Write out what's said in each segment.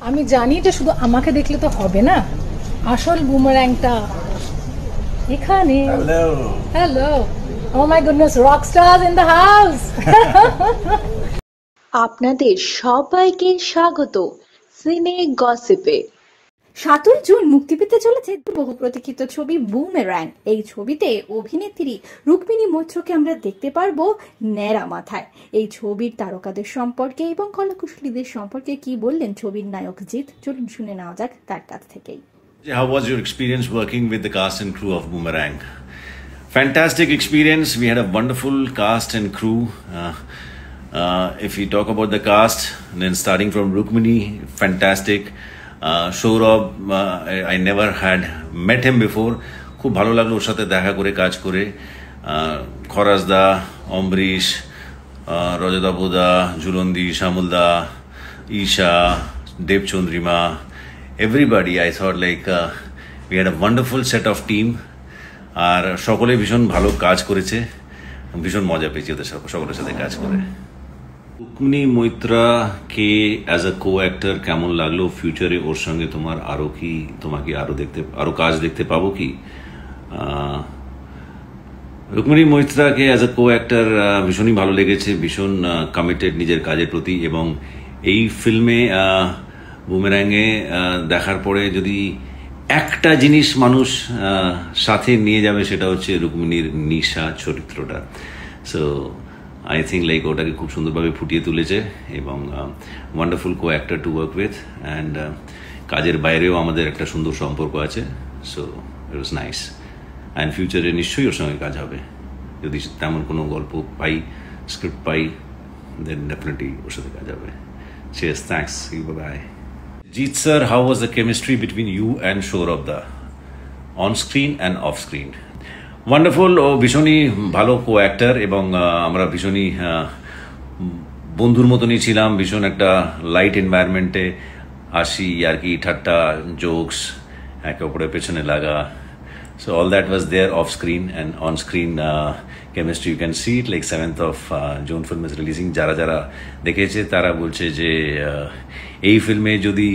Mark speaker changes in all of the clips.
Speaker 1: আমি জানি যে শুধু আমাকে দেখলে তো হবে না, আসল বুমারাংটা এখানে।
Speaker 2: Hello.
Speaker 1: Hello, oh my goodness, rock stars in the house.
Speaker 3: আপনাদের সবাইকে স্বাগত সিনে গসিপে।
Speaker 4: ৭ই জুন মুক্তি পেতে চলেছে বহু প্রতীক্ষিত ছবি বুমেরাং। এই ছবিতে অভিনেত্রী রুক্মিণী মৈত্রকে আমরা দেখতে পারবো ন্যাড়া মাথায়। এই ছবির তারকাদের সম্পর্কে এবং কলাকুশলীদের সম্পর্কে কি বললেন ছবির নায়ক জিৎ, চলুন শুনে নেওয়া যাক তার কাছ থেকেই।
Speaker 2: How was your experience working with the cast and crew of Boomerang? Fantastic experience. We had a wonderful cast and crew. If we talk about the cast, then starting from Rukmini, fantastic. Saurabh, I never had met him before. খুব ভালো লাগলো ওর সাথে দেখা করে কাজ করে। খরাজদা, Amrish, রজতাবুদা, ঝুলন্দি, Shyamalda, Isha, Debchandrima, everybody. I thought like we had a wonderful set of team. আর সকলে ভীষণ ভালো কাজ করেছে, ভীষণ মজা পেয়েছি ওদের সকলের সাথে কাজ করে। রুক্মিণী মৈত্রাকে অ্যাজ আ কো অ্যাক্টর কেমন লাগলো? ফিউচারে ওর সঙ্গে তোমাকে আরো কাজ দেখতে পাবো কি? রুক্মিণী মৈত্রাকে অ্যাজ আ কো অ্যাক্টর ভীষণই ভালো লেগেছে, ভীষণ কমিটেড নিজের কাজের প্রতি। এবং এই ফিল্মে বুমেরাঙে দেখার পরে যদি একটা জিনিস মানুষ সাথে নিয়ে যাবে সেটা হচ্ছে রুক্মিণীর নিশা চরিত্রটা। সো আই থিঙ্ক লাইক ওটাকে খুব সুন্দরভাবে ফুটিয়ে তুলেছে এবং wonderful co actor to work with. And কাজের বাইরেও আমাদের একটা সুন্দর সম্পর্ক আছে। So it was nice. And ফিউচারে নিশ্চয়ই ওর সঙ্গে কাজ হবে, যদি তেমন কোনো গল্প পাই, স্ক্রিপ্ট পাই, দেন ডেফিনেটলি ওর সাথে কাজ হবে। Cheers, thanks. Bye-bye. Jeet sir, how was the chemistry between you and Saurabh da? On screen and off screen? Wonderful. ও ভীষণই ভালো কো অ্যাক্টর এবং আমরা ভীষণই বন্ধুর মতনই ছিলাম। ভীষণ একটা লাইট এনভায়রনমেন্টে হাসি আর কি, ঠাট্টা, জোকস, একে অপরের পেছনে লাগা। So all that was there off screen, and on screen chemistry you can see it like 7th of June film is releasing. যারা দেখেছে তারা বলছে যে এই ফিল্মে যদি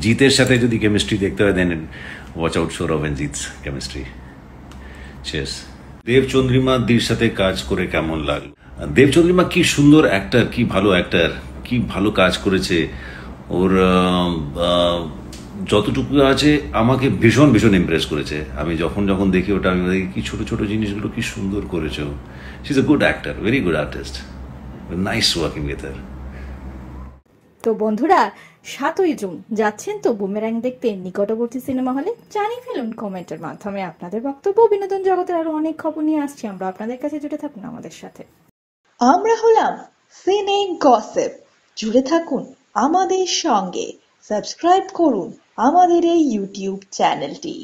Speaker 2: জিতের সাথে যদি কেমিস্ট্রি দেখতে হয় then watch out Saurabh and Jeet's chemistry. Cheers. Debchandrima দির সাথে কাজ করে কেমন লাগলো? দেবচন্দ্রিমা কি সুন্দর অ্যাক্টর, কি ভালো অ্যাক্টর, কি ভালো কাজ করেছে। ওর যতটুকু আছে আমাকে ভীষণ ভীষণ ইমপ্রেস করেছে। আমি যখন দেখি ওটা আমি দেখি কি ছোট ছোট জিনিসগুলো কি সুন্দর করেছে। She is a good actor, very good artist, nice working with her.
Speaker 4: তো বন্ধুরা, ৭ই জুন যাচ্ছেন তো বুমেরাং দেখতে নিকটবর্তী সিনেমা হলে? জানিয়ে ফেলুন কমেন্টের মাধ্যমে আপনাদের বক্তব্য। বিনোদন জগতের আরো অনেক খবর নিয়ে আসছি আমরা আপনাদের কাছে, জুড়ে থাকুন আমাদের সাথে।
Speaker 3: আমরা হলাম সিনে গসিপ, জুড়ে থাকুন আমাদের সঙ্গে, সাবস্ক্রাইব করুন আমাদের এই ইউটিউব চ্যানেলটি।